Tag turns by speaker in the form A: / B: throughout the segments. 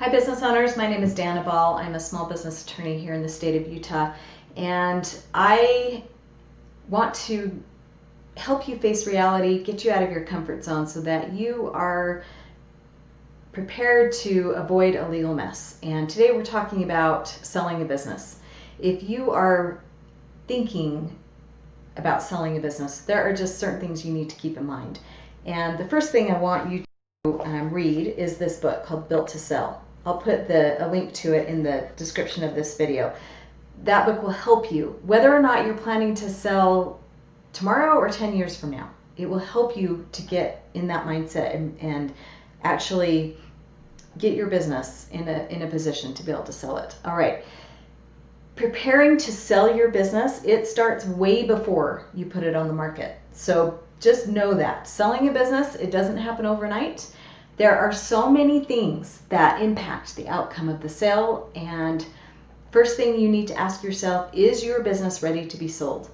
A: Hi business owners, my name is Dana Ball. I'm a small business attorney here in the state of Utah, and I want to help you face reality, get you out of your comfort zone so that you are prepared to avoid a legal mess. And today we're talking about selling a business. If you are thinking about selling a business, there are just certain things you need to keep in mind. And the first thing I want you to read is this book called Built to Sell. I'll put a link to it in the description of this video. That book will help you, whether or not you're planning to sell tomorrow or 10 years from now. It will help you to get in that mindset and actually get your business in a position to be able to sell it. All right. Preparing to sell your business, it starts way before you put it on the market. So just know that. Selling a business, it doesn't happen overnight. There are so many things that impact the outcome of the sale, and first thing you need to ask yourself, is your business ready to be sold?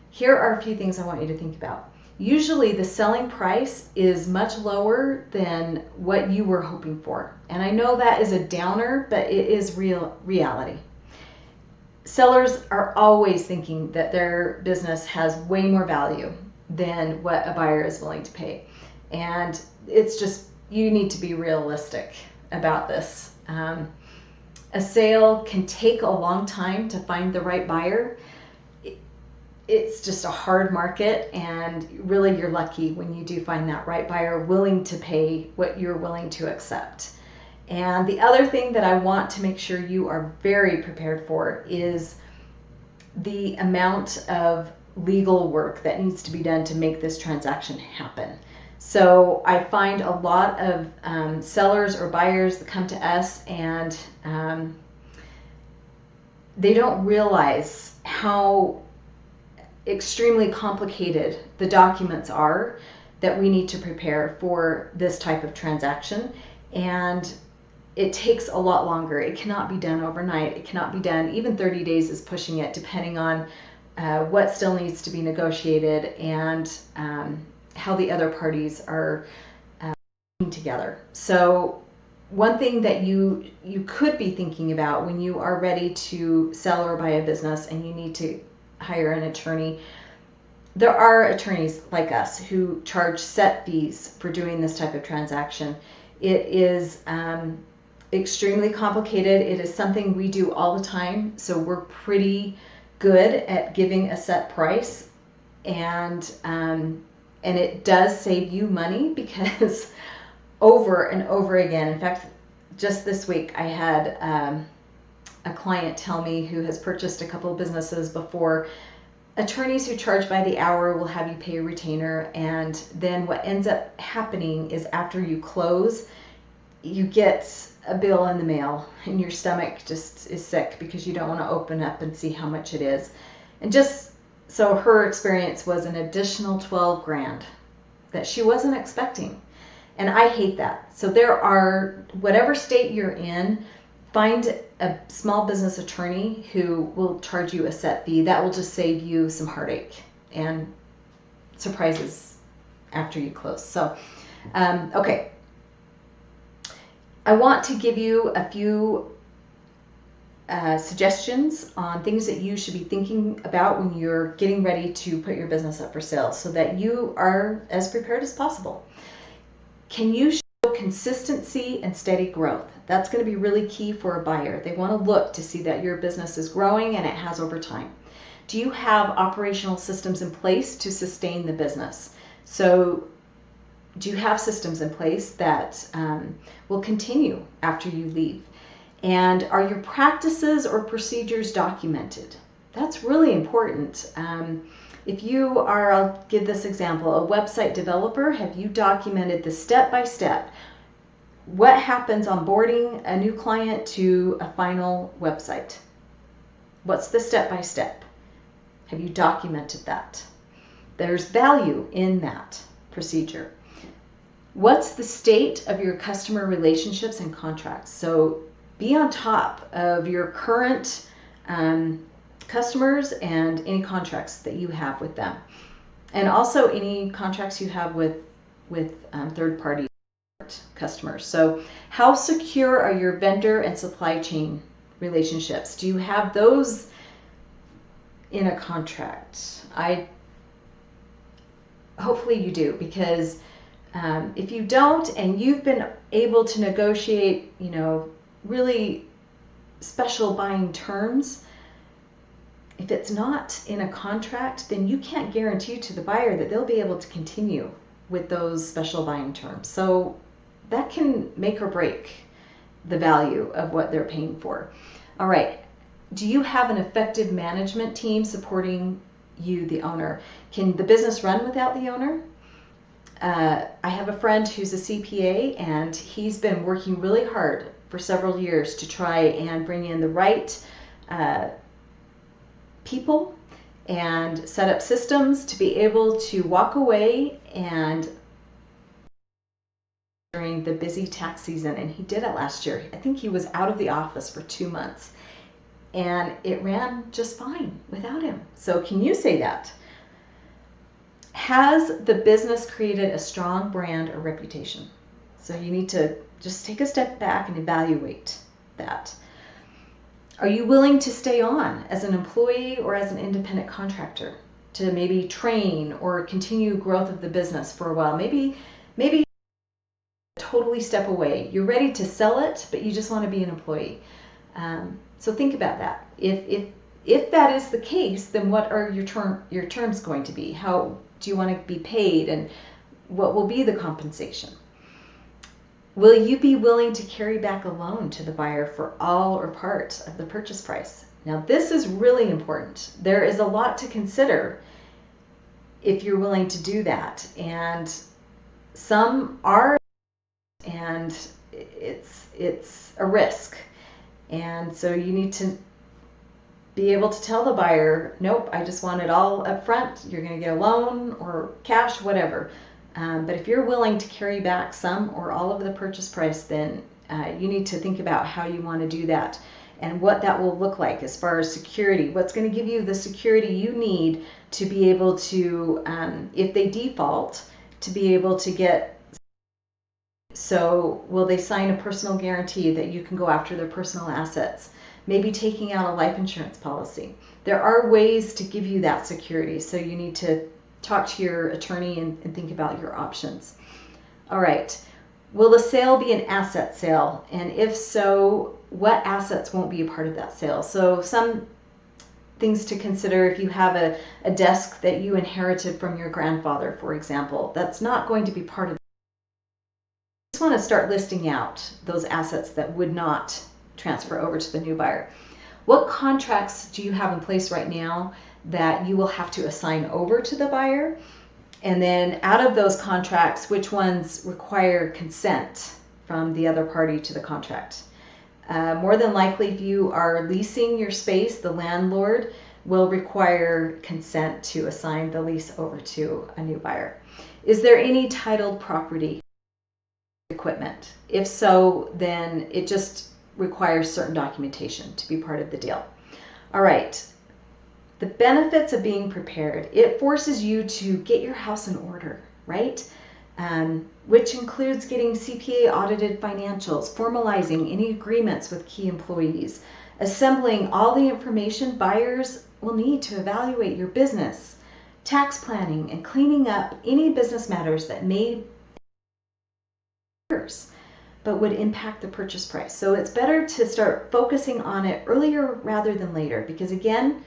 A: Here are a few things I want you to think about. Usually the selling price is much lower than what you were hoping for. And I know that is a downer, but it is reality. Sellers are always thinking that their business has way more value than what a buyer is willing to pay. And it's just, you need to be realistic about this. A sale can take a long time to find the right buyer. It's just a hard market, and really you're lucky when you do find that right buyer willing to pay what you're willing to accept. And the other thing that I want to make sure you are very prepared for is the amount of legal work that needs to be done to make this transaction happen. So I find a lot of sellers or buyers that come to us, and they don't realize how extremely complicated the documents are that we need to prepare for this type of transaction. And it takes a lot longer. It cannot be done overnight. It cannot be done, even 30 days is pushing it, depending on what still needs to be negotiated and how the other parties are working together. So one thing that you could be thinking about when you are ready to sell or buy a business and you need to hire an attorney, there are attorneys like us who charge set fees for doing this type of transaction. It is extremely complicated. It is something we do all the time, so we're pretty good at giving a set price, and it does save you money, because over and over again, in fact, just this week I had a client tell me, who has purchased a couple of businesses before, attorneys who charge by the hour will have you pay a retainer, and then what ends up happening is after you close, you get a bill in the mail and your stomach just is sick because you don't want to open up and see how much it is. And just so her experience was an additional 12 grand that she wasn't expecting. And I hate that. So there are, whatever state you're in, find a small business attorney who will charge you a set fee. That will just save you some heartache and surprises after you close. So, okay. I want to give you a few suggestions on things that you should be thinking about when you're getting ready to put your business up for sale, so that you are as prepared as possible. Can you show consistency and steady growth? That's going to be really key for a buyer. They want to look to see that your business is growing and it has over time. Do you have operational systems in place to sustain the business? So do you have systems in place that will continue after you leave? And are your practices or procedures documented? That's really important. If you are, I'll give this example, a website developer, have you documented the step-by-step? What happens on boarding a new client to a final website? What's the step-by-step? Have you documented that? There's value in that procedure. What's the state of your customer relationships and contracts? So be on top of your current customers and any contracts that you have with them. And also any contracts you have with third party customers. So how secure are your vendor and supply chain relationships? Do you have those in a contract? Hopefully you do, because if you don't and you've been able to negotiate, really special buying terms, if it's not in a contract, then you can't guarantee to the buyer that they'll be able to continue with those special buying terms. So that can make or break the value of what they're paying for. All right. Do you have an effective management team supporting you, the owner? Can the business run without the owner? I have a friend who's a CPA, and he's been working really hard for several years to try and bring in the right people and set up systems to be able to walk away and during the busy tax season. And he did it last year. I think he was out of the office for 2 months, and it ran just fine without him. So can you say that? Has the business created a strong brand or reputation? So you need to just take a step back and evaluate that. Are you willing to stay on as an employee or as an independent contractor to maybe train or continue growth of the business for a while? Maybe totally step away. You're ready to sell it, but you just want to be an employee. So think about that. If that is the case, then what are your terms going to be? How do you want to be paid, and what will be the compensation? Will you be willing to carry back a loan to the buyer for all or part of the purchase price? Now, this is really important. There is a lot to consider if you're willing to do that, and some are, and it's a risk. And so you need to be able to tell the buyer, nope, I just want it all up front. You're going to get a loan or cash, whatever. But if you're willing to carry back some or all of the purchase price, then you need to think about how you want to do that and what that will look like as far as security. What's going to give you the security you need to be able to, if they default, to be able to get. So will they sign a personal guarantee that you can go after their personal assets? Maybe taking out a life insurance policy. There are ways to give you that security, so you need to talk to your attorney and think about your options. All right. Will the sale be an asset sale? And if so, what assets won't be a part of that sale? So some things to consider: if you have a desk that you inherited from your grandfather, for example, that's not going to be part of it. I just want to start listing out those assets that would not transfer over to the new buyer. What contracts do you have in place right now that you will have to assign over to the buyer? And then out of those contracts, which ones require consent from the other party to the contract? More than likely, if you are leasing your space, the landlord will require consent to assign the lease over to a new buyer. Is there any titled property equipment? If so, then it just requires certain documentation to be part of the deal. All right. The benefits of being prepared: it forces you to get your house in order, right? Which includes getting CPA audited financials, formalizing any agreements with key employees, assembling all the information buyers will need to evaluate your business, tax planning, and cleaning up any business matters that may but would impact the purchase price. So it's better to start focusing on it earlier rather than later, because again,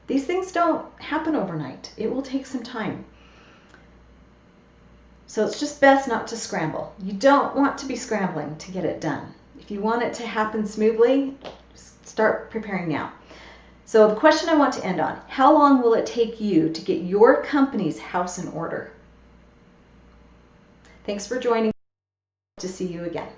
A: these things don't happen overnight. It will take some time. So it's just best not to scramble. You don't want to be scrambling to get it done. If you want it to happen smoothly, start preparing now. So the question I want to end on: how long will it take you to get your company's house in order? Thanks for joining. To see you again.